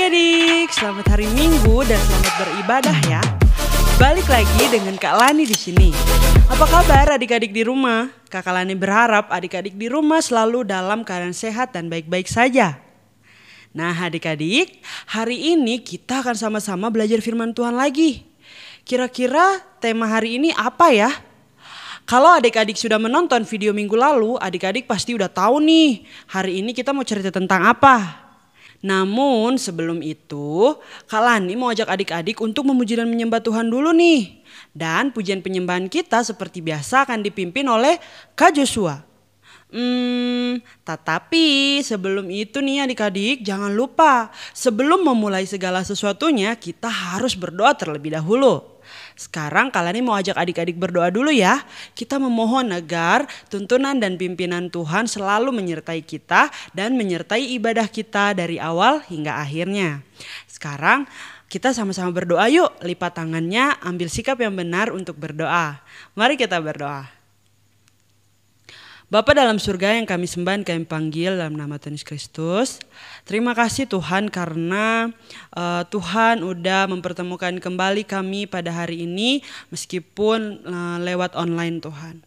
adik-adik, selamat hari Minggu dan selamat beribadah ya. Balik lagi dengan Kak Lani di sini. Apa kabar adik-adik di rumah? Kakak Lani berharap adik-adik di rumah selalu dalam keadaan sehat dan baik-baik saja. Nah adik-adik, hari ini kita akan sama-sama belajar firman Tuhan lagi. Kira-kira tema hari ini apa ya? Kalau adik-adik sudah menonton video minggu lalu, adik-adik pasti udah tahu nih hari ini kita mau cerita tentang apa. Namun sebelum itu, Kak Lani mau ajak adik-adik untuk memuji dan menyembah Tuhan dulu nih. Dan pujian penyembahan kita seperti biasa akan dipimpin oleh Kak Joshua. Tetapi sebelum itu nih adik-adik, jangan lupa sebelum memulai segala sesuatunya kita harus berdoa terlebih dahulu. Sekarang Kak Lani mau ajak adik-adik berdoa dulu ya. Kita memohon agar tuntunan dan pimpinan Tuhan selalu menyertai kita dan menyertai ibadah kita dari awal hingga akhirnya. Sekarang kita sama-sama berdoa yuk. Lipat tangannya, ambil sikap yang benar untuk berdoa. Mari kita berdoa. Bapa dalam surga yang kami sembah dan kami panggil dalam nama Tuhan Yesus Kristus. Terima kasih Tuhan karena Tuhan udah mempertemukan kembali kami pada hari ini meskipun lewat online Tuhan.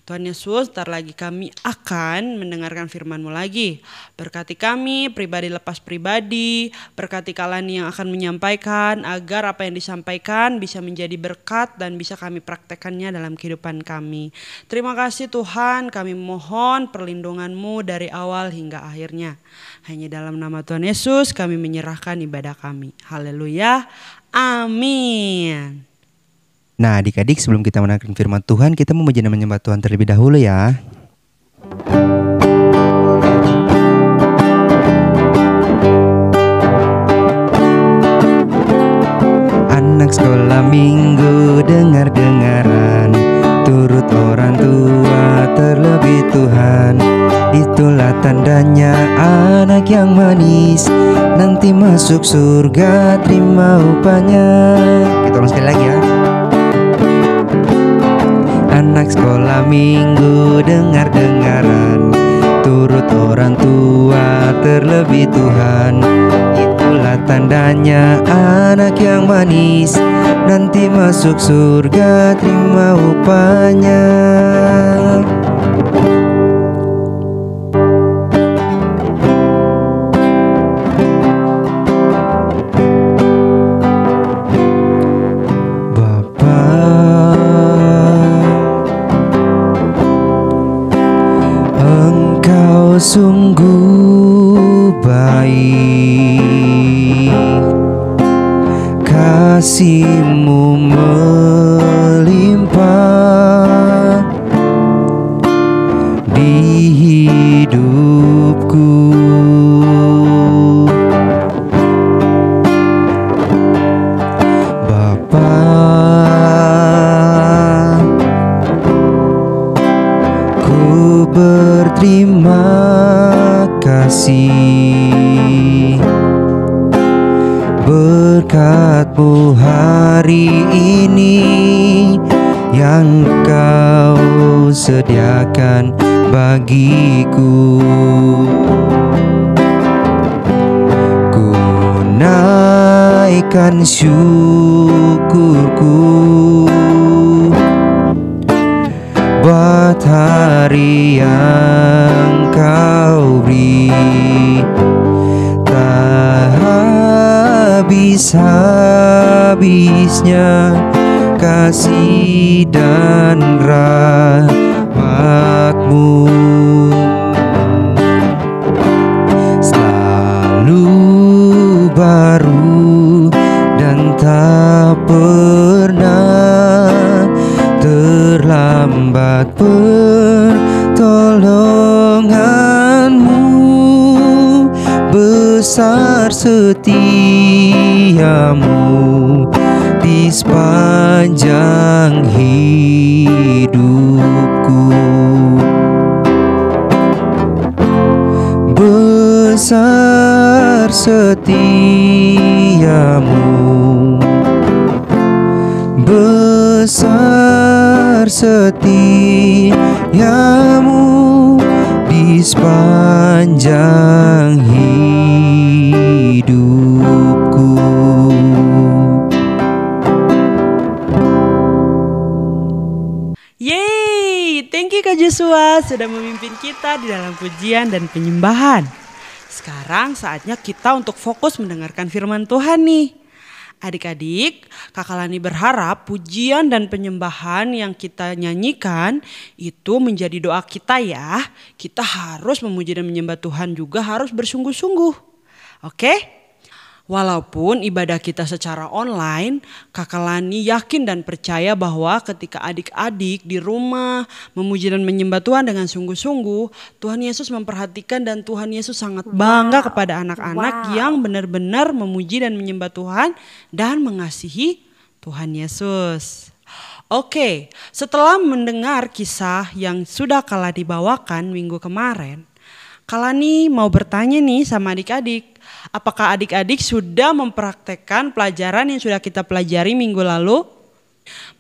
Tuhan Yesus, ntar lagi kami akan mendengarkan firman-Mu lagi. Berkati kami pribadi lepas pribadi, berkati Kak Lani yang akan menyampaikan agar apa yang disampaikan bisa menjadi berkat dan bisa kami praktekkannya dalam kehidupan kami. Terima kasih Tuhan, kami mohon perlindungan-Mu dari awal hingga akhirnya. Hanya dalam nama Tuhan Yesus kami menyerahkan ibadah kami. Haleluya, amin. Nah adik-adik, sebelum kita mendengarkan firman Tuhan, kita memuji dan menyembah Tuhan terlebih dahulu ya. Anak sekolah minggu dengar-dengaran, turut orang tua terlebih Tuhan. Itulah tandanya anak yang manis, nanti masuk surga terima upahnya. Kita ulang sekali lagi ya. Anak sekolah minggu dengar-dengaran, turut orang tua terlebih Tuhan. Itulah tandanya anak yang manis, nanti masuk surga terima upahnya. Sungguh baik, kasih-Mu melimpah di hidupku. Bapa, ku berterima kasih berkat-Mu hari ini yang Kau sediakan bagiku. Ku naikkan syukurku buat hari yang Kau beri. Tak habis-habisnya kasih dan rahmat-Mu, selalu baru dan tak pernah terlambat pertolongan-Mu. Besar setia-Mu di sepanjang hidupku. Besar setia-Mu, besar setia-Mu di sepanjang hidup. Thank you Kak Joshua sudah memimpin kita di dalam pujian dan penyembahan. Sekarang saatnya kita untuk fokus mendengarkan firman Tuhan nih. Adik-adik, Kakak Lani berharap pujian dan penyembahan yang kita nyanyikan itu menjadi doa kita ya. Kita harus memuji dan menyembah Tuhan juga harus bersungguh-sungguh. Oke? Walaupun ibadah kita secara online, Kakak Lani yakin dan percaya bahwa ketika adik-adik di rumah memuji dan menyembah Tuhan dengan sungguh-sungguh, Tuhan Yesus memperhatikan dan Tuhan Yesus sangat bangga kepada anak-anak yang benar-benar memuji dan menyembah Tuhan dan mengasihi Tuhan Yesus. Oke, setelah mendengar kisah yang sudah Kak Lani bawakan minggu kemarin, Kak Lani mau bertanya nih sama adik-adik. Apakah adik-adik sudah mempraktekkan pelajaran yang sudah kita pelajari minggu lalu?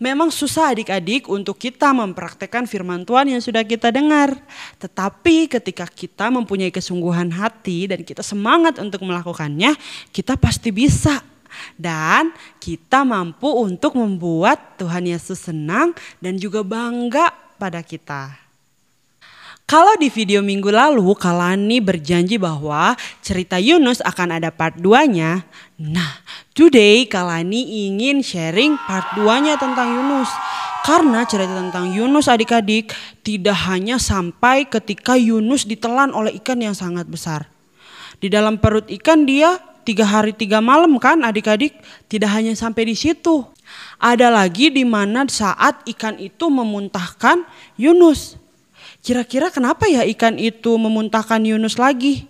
Memang susah adik-adik untuk kita mempraktekkan firman Tuhan yang sudah kita dengar. Tetapi ketika kita mempunyai kesungguhan hati dan kita semangat untuk melakukannya, kita pasti bisa. Dan kita mampu untuk membuat Tuhan Yesus senang dan juga bangga pada kita. Kalau di video minggu lalu Kak Lani berjanji bahwa cerita Yunus akan ada part 2-nya. Nah, today Kak Lani ingin sharing part 2-nya tentang Yunus. Karena cerita tentang Yunus adik-adik tidak hanya sampai ketika Yunus ditelan oleh ikan yang sangat besar. Di dalam perut ikan dia 3 hari 3 malam kan adik-adik, tidak hanya sampai di situ. Ada lagi di mana saat ikan itu memuntahkan Yunus. Kira-kira kenapa ya ikan itu memuntahkan Yunus lagi?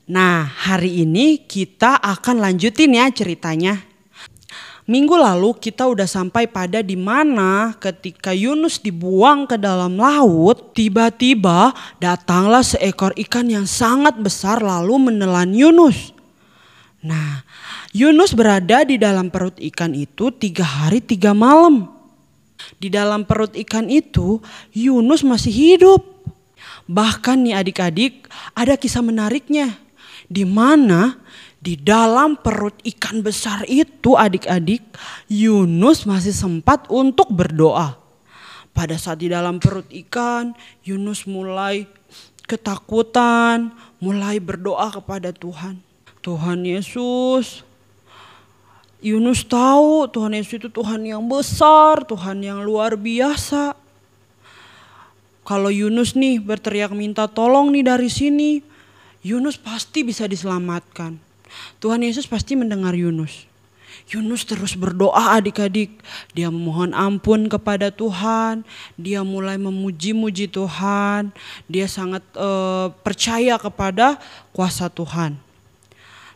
Nah, hari ini kita akan lanjutin ya ceritanya. Minggu lalu kita udah sampai pada di mana ketika Yunus dibuang ke dalam laut, tiba-tiba datanglah seekor ikan yang sangat besar lalu menelan Yunus. Nah, Yunus berada di dalam perut ikan itu 3 hari 3 malam. Di dalam perut ikan itu Yunus masih hidup. Bahkan nih adik-adik ada kisah menariknya. Di mana di dalam perut ikan besar itu adik-adik Yunus masih sempat untuk berdoa. Pada saat di dalam perut ikan Yunus mulai ketakutan, mulai berdoa kepada Tuhan. Tuhan Yesus, Yunus tahu Tuhan Yesus itu Tuhan yang besar, Tuhan yang luar biasa. Kalau Yunus nih berteriak minta tolong nih dari sini, Yunus pasti bisa diselamatkan. Tuhan Yesus pasti mendengar Yunus. Yunus terus berdoa adik-adik. Dia memohon ampun kepada Tuhan. Dia mulai memuji-muji Tuhan. Dia sangat percaya kepada kuasa Tuhan.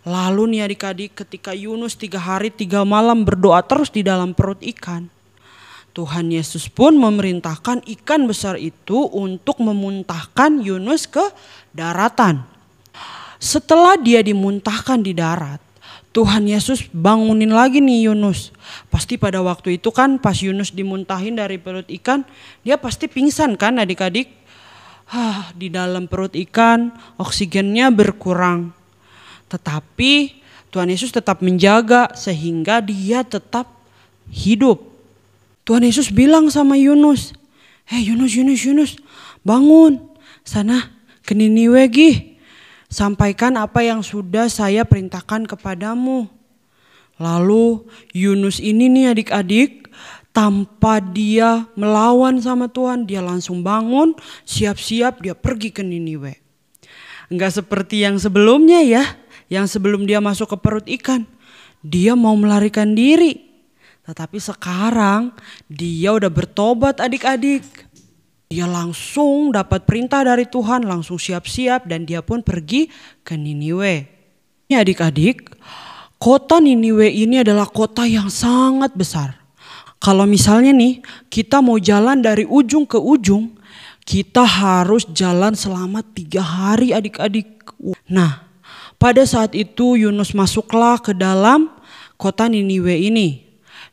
Lalu nih adik-adik ketika Yunus 3 hari 3 malam berdoa terus di dalam perut ikan. Tuhan Yesus pun memerintahkan ikan besar itu untuk memuntahkan Yunus ke daratan. Setelah dia dimuntahkan di darat, Tuhan Yesus bangunin lagi nih Yunus. Pasti pada waktu itu kan pas Yunus dimuntahin dari perut ikan, dia pasti pingsan kan adik-adik. Di dalam perut ikan oksigennya berkurang. Tetapi Tuhan Yesus tetap menjaga sehingga dia tetap hidup. Tuhan Yesus bilang sama Yunus, "Hei Yunus, bangun, sana ke Niniwe gi. Sampaikan apa yang sudah saya perintahkan kepadamu." Lalu Yunus ini nih adik-adik, tanpa dia melawan sama Tuhan, dia langsung bangun, siap-siap dia pergi ke Niniwe. Enggak seperti yang sebelumnya ya, yang sebelum dia masuk ke perut ikan, dia mau melarikan diri. Tetapi sekarang dia udah bertobat adik-adik. Dia langsung dapat perintah dari Tuhan, langsung siap-siap dan dia pun pergi ke Niniwe. Ini adik-adik, kota Niniwe ini adalah kota yang sangat besar. Kalau misalnya nih kita mau jalan dari ujung ke ujung, kita harus jalan selama 3 hari adik-adik. Nah, pada saat itu Yunus masuklah ke dalam kota Niniwe ini.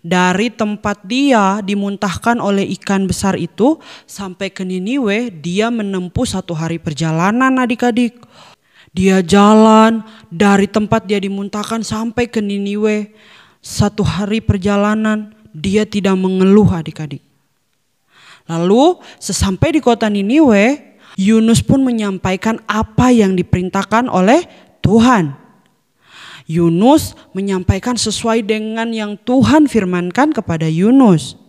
Dari tempat dia dimuntahkan oleh ikan besar itu sampai ke Niniwe, dia menempuh 1 hari perjalanan adik-adik. Dia jalan dari tempat dia dimuntahkan sampai ke Niniwe. 1 hari perjalanan, dia tidak mengeluh adik-adik. Lalu sesampai di kota Niniwe, Yunus pun menyampaikan apa yang diperintahkan oleh Tuhan. Yunus menyampaikan sesuai dengan yang Tuhan firmankan kepada Yunus.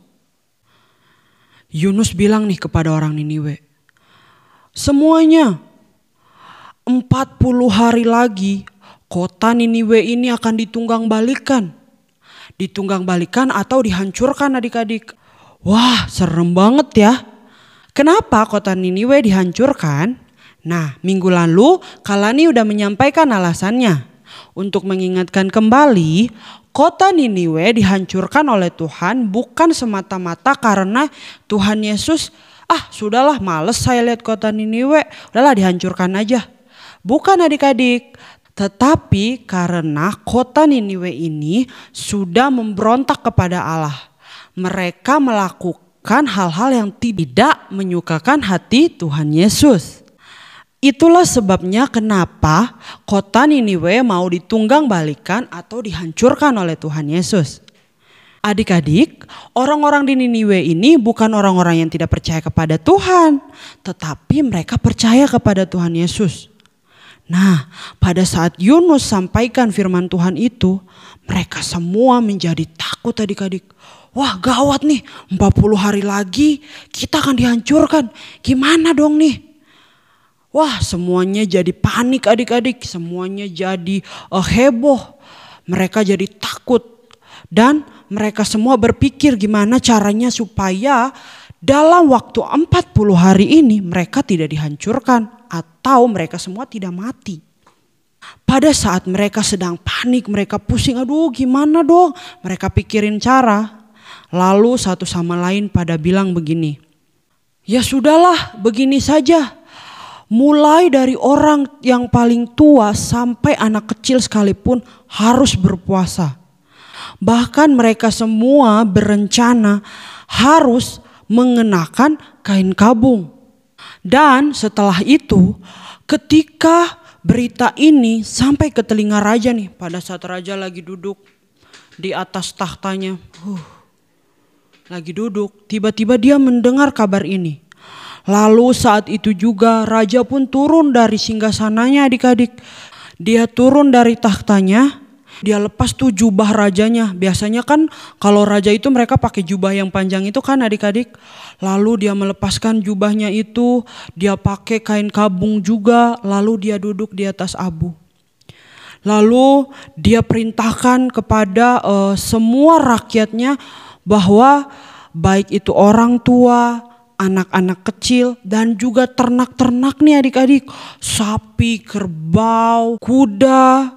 Yunus bilang nih kepada orang Niniwe, semuanya 40 hari lagi kota Niniwe ini akan ditunggang balikan. Ditunggang balikan atau dihancurkan adik-adik. Wah, serem banget ya. Kenapa kota Niniwe dihancurkan? Nah, minggu lalu Kalani udah menyampaikan alasannya. Untuk mengingatkan kembali, kota Niniwe dihancurkan oleh Tuhan bukan semata-mata karena Tuhan Yesus, sudahlah males saya lihat kota Niniwe, udahlah dihancurkan aja. Bukan adik-adik, tetapi karena kota Niniwe ini sudah memberontak kepada Allah. Mereka melakukan hal-hal yang tidak menyukakan hati Tuhan Yesus. Itulah sebabnya kenapa kota Niniwe mau ditunggang balikan atau dihancurkan oleh Tuhan Yesus. Adik-adik, orang-orang di Niniwe ini bukan orang-orang yang tidak percaya kepada Tuhan, tetapi mereka percaya kepada Tuhan Yesus. Nah, pada saat Yunus sampaikan firman Tuhan itu, mereka semua menjadi takut adik-adik. Wah, gawat nih, 40 hari lagi kita akan dihancurkan. Gimana dong nih? Wah, semuanya jadi panik adik-adik, semuanya jadi heboh. Mereka jadi takut dan mereka semua berpikir gimana caranya supaya dalam waktu 40 hari ini mereka tidak dihancurkan atau mereka semua tidak mati. Pada saat mereka sedang panik, mereka pusing, aduh gimana dong? Mereka pikirin cara. Lalu satu sama lain pada bilang begini, ya sudahlah begini saja. Mulai dari orang yang paling tua sampai anak kecil sekalipun harus berpuasa. Bahkan mereka semua berencana harus mengenakan kain kabung. Dan setelah itu ketika berita ini sampai ke telinga raja nih, pada saat raja lagi duduk di atas tahtanya, lagi duduk, tiba-tiba dia mendengar kabar ini. Lalu saat itu juga raja pun turun dari singgasananya adik-adik. Dia turun dari tahtanya, dia lepas tuh jubah rajanya. Biasanya kan kalau raja itu mereka pakai jubah yang panjang itu kan adik-adik. Lalu dia melepaskan jubahnya itu, dia pakai kain kabung juga, lalu dia duduk di atas abu. Lalu dia perintahkan kepada semua rakyatnya bahwa baik itu orang tua, anak-anak kecil dan juga ternak-ternak nih adik-adik. Sapi, kerbau, kuda,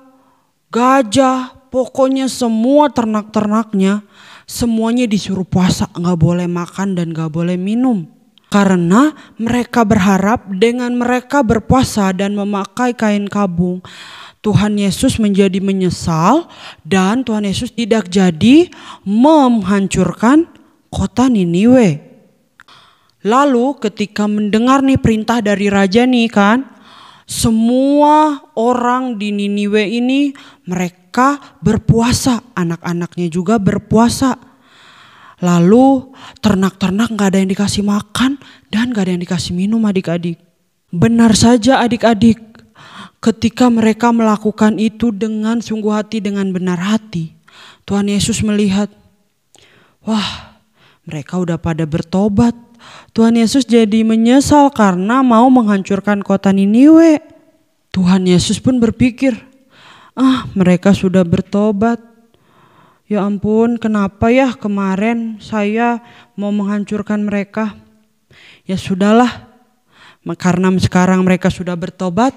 gajah, pokoknya semua ternak-ternaknya semuanya disuruh puasa, gak boleh makan dan gak boleh minum. Karena mereka berharap dengan mereka berpuasa dan memakai kain kabung, Tuhan Yesus menjadi menyesal dan Tuhan Yesus tidak jadi menghancurkan kota Niniwe. Lalu ketika mendengar nih perintah dari raja nih kan, semua orang di Niniwe ini mereka berpuasa, anak-anaknya juga berpuasa. Lalu ternak-ternak gak ada yang dikasih makan dan gak ada yang dikasih minum adik-adik. Benar saja adik-adik, ketika mereka melakukan itu dengan sungguh hati, dengan benar hati, Tuhan Yesus melihat, wah mereka udah pada bertobat. Tuhan Yesus jadi menyesal karena mau menghancurkan kota Niniwe. Tuhan Yesus pun berpikir, mereka sudah bertobat. Ya ampun, kenapa ya kemarin saya mau menghancurkan mereka? Ya sudahlah, karena sekarang mereka sudah bertobat,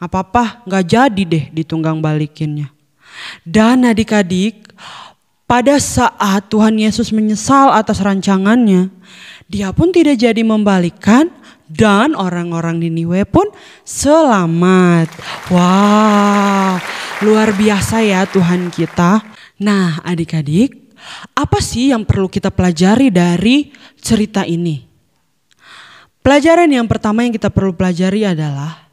gak apa-apa, gak jadi deh ditunggang balikinnya. Dan adik-adik, pada saat Tuhan Yesus menyesal atas rancangannya, dia pun tidak jadi membalikkan dan orang-orang Niniwe pun selamat. Wow, luar biasa ya Tuhan kita. Nah adik-adik, apa sih yang perlu kita pelajari dari cerita ini? Pelajaran yang pertama yang kita perlu pelajari adalah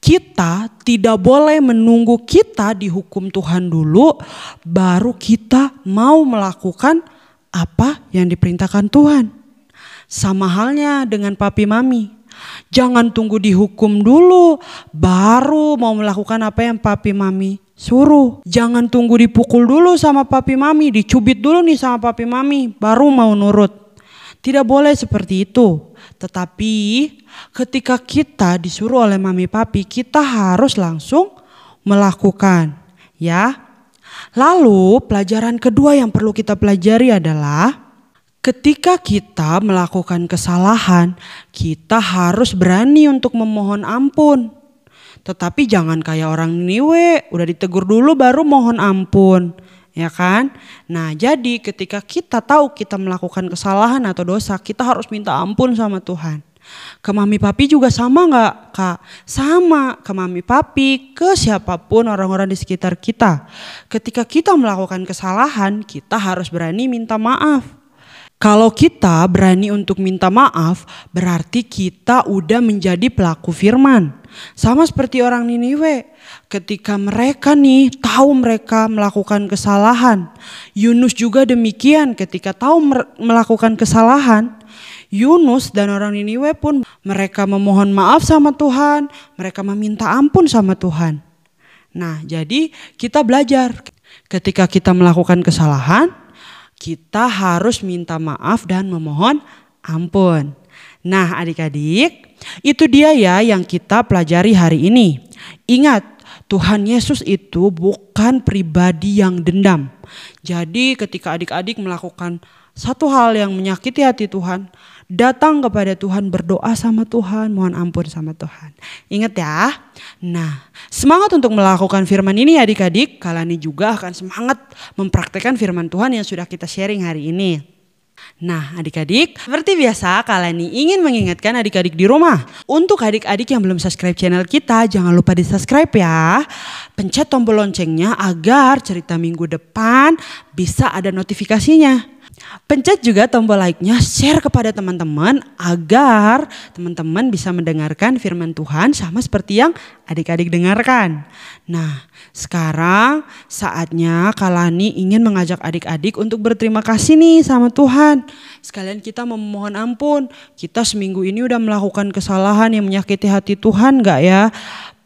kita tidak boleh menunggu kita dihukum Tuhan dulu baru kita mau melakukan apa yang diperintahkan Tuhan. Sama halnya dengan papi mami. Jangan tunggu dihukum dulu baru mau melakukan apa yang papi mami suruh. Jangan tunggu dipukul dulu sama papi mami, dicubit dulu nih sama papi mami baru mau nurut. Tidak boleh seperti itu. Tetapi ketika kita disuruh oleh mami papi, kita harus langsung melakukan, ya. Lalu pelajaran kedua yang perlu kita pelajari adalah ketika kita melakukan kesalahan, kita harus berani untuk memohon ampun. Tetapi jangan kayak orang Niniwe, udah ditegur dulu baru mohon ampun, ya kan? Nah, jadi ketika kita tahu kita melakukan kesalahan atau dosa, kita harus minta ampun sama Tuhan. Ke mami papi juga sama gak Kak? Sama, ke mami papi, ke siapapun orang-orang di sekitar kita. Ketika kita melakukan kesalahan, kita harus berani minta maaf. Kalau kita berani untuk minta maaf, berarti kita udah menjadi pelaku firman. Sama seperti orang Niniwe, ketika mereka nih tahu mereka melakukan kesalahan. Yunus juga demikian, ketika tahu melakukan kesalahan, Yunus dan orang Niniwe pun mereka memohon maaf sama Tuhan, mereka meminta ampun sama Tuhan. Nah, jadi kita belajar ketika kita melakukan kesalahan, kita harus minta maaf dan memohon ampun. Nah, adik-adik, itu dia ya yang kita pelajari hari ini. Ingat, Tuhan Yesus itu bukan pribadi yang dendam. Jadi ketika adik-adik melakukan satu hal yang menyakiti hati Tuhan, datang kepada Tuhan, berdoa sama Tuhan, mohon ampun sama Tuhan. Ingat ya. Nah, semangat untuk melakukan firman ini adik-adik. Kalian juga akan semangat mempraktekkan firman Tuhan yang sudah kita sharing hari ini. Nah, adik-adik, seperti biasa kalian ingin mengingatkan adik-adik di rumah. Untuk adik-adik yang belum subscribe channel kita, jangan lupa di subscribe ya. Pencet tombol loncengnya agar cerita minggu depan bisa ada notifikasinya. Pencet juga tombol like-nya, share kepada teman-teman agar teman-teman bisa mendengarkan firman Tuhan sama seperti yang adik-adik dengarkan. Nah, sekarang saatnya Kalani ingin mengajak adik-adik untuk berterima kasih nih sama Tuhan. Sekalian kita memohon ampun. Kita seminggu ini udah melakukan kesalahan yang menyakiti hati Tuhan gak ya?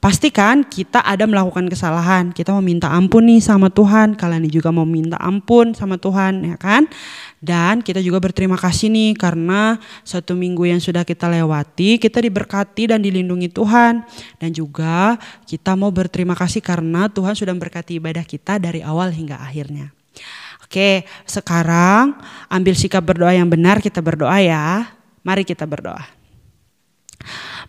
Pastikan kita ada melakukan kesalahan, kita mau minta ampun nih sama Tuhan, kalian juga mau minta ampun sama Tuhan, ya kan? Dan kita juga berterima kasih nih karena 1 minggu yang sudah kita lewati, kita diberkati dan dilindungi Tuhan. Dan juga kita mau berterima kasih karena Tuhan sudah memberkati ibadah kita dari awal hingga akhirnya. Oke, sekarang ambil sikap berdoa yang benar, kita berdoa ya. Mari kita berdoa.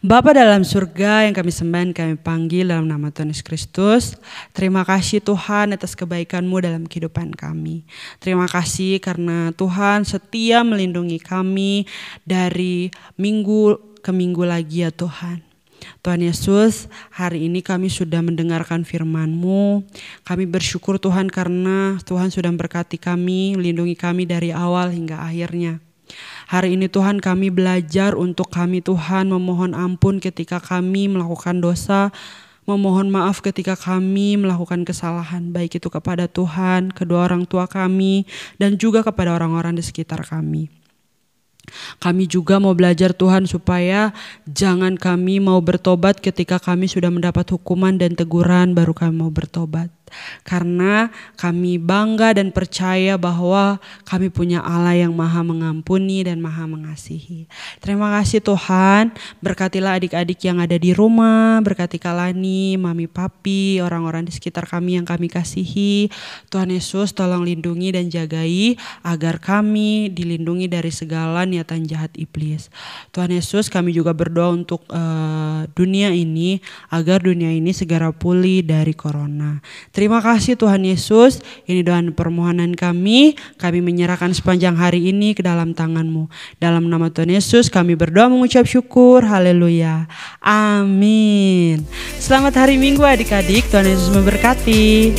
Bapa dalam surga yang kami sembah, kami panggil dalam nama Tuhan Yesus Kristus. Terima kasih Tuhan atas kebaikan-Mu dalam kehidupan kami. Terima kasih karena Tuhan setia melindungi kami dari minggu ke minggu lagi ya Tuhan. Tuhan Yesus, hari ini kami sudah mendengarkan firman-Mu. Kami bersyukur Tuhan karena Tuhan sudah memberkati kami, melindungi kami dari awal hingga akhirnya. Hari ini Tuhan kami belajar untuk kami Tuhan memohon ampun ketika kami melakukan dosa, memohon maaf ketika kami melakukan kesalahan, baik itu kepada Tuhan, kedua orang tua kami, dan juga kepada orang-orang di sekitar kami. Kami juga mau belajar Tuhan supaya jangan kami mau bertobat ketika kami sudah mendapat hukuman dan teguran baru kami mau bertobat. Karena kami bangga dan percaya bahwa kami punya Allah yang maha mengampuni dan maha mengasihi. Terima kasih Tuhan, berkatilah adik-adik yang ada di rumah, berkati Kalani, Mami Papi, orang-orang di sekitar kami yang kami kasihi. Tuhan Yesus tolong lindungi dan jagai agar kami dilindungi dari segala niatan jahat iblis. Tuhan Yesus, kami juga berdoa untuk dunia ini agar dunia ini segera pulih dari corona. Terima kasih Tuhan Yesus, ini doa dan permohonan kami menyerahkan sepanjang hari ini ke dalam tangan-Mu. Dalam nama Tuhan Yesus kami berdoa mengucap syukur, haleluya, amin. Selamat hari Minggu adik-adik, Tuhan Yesus memberkati.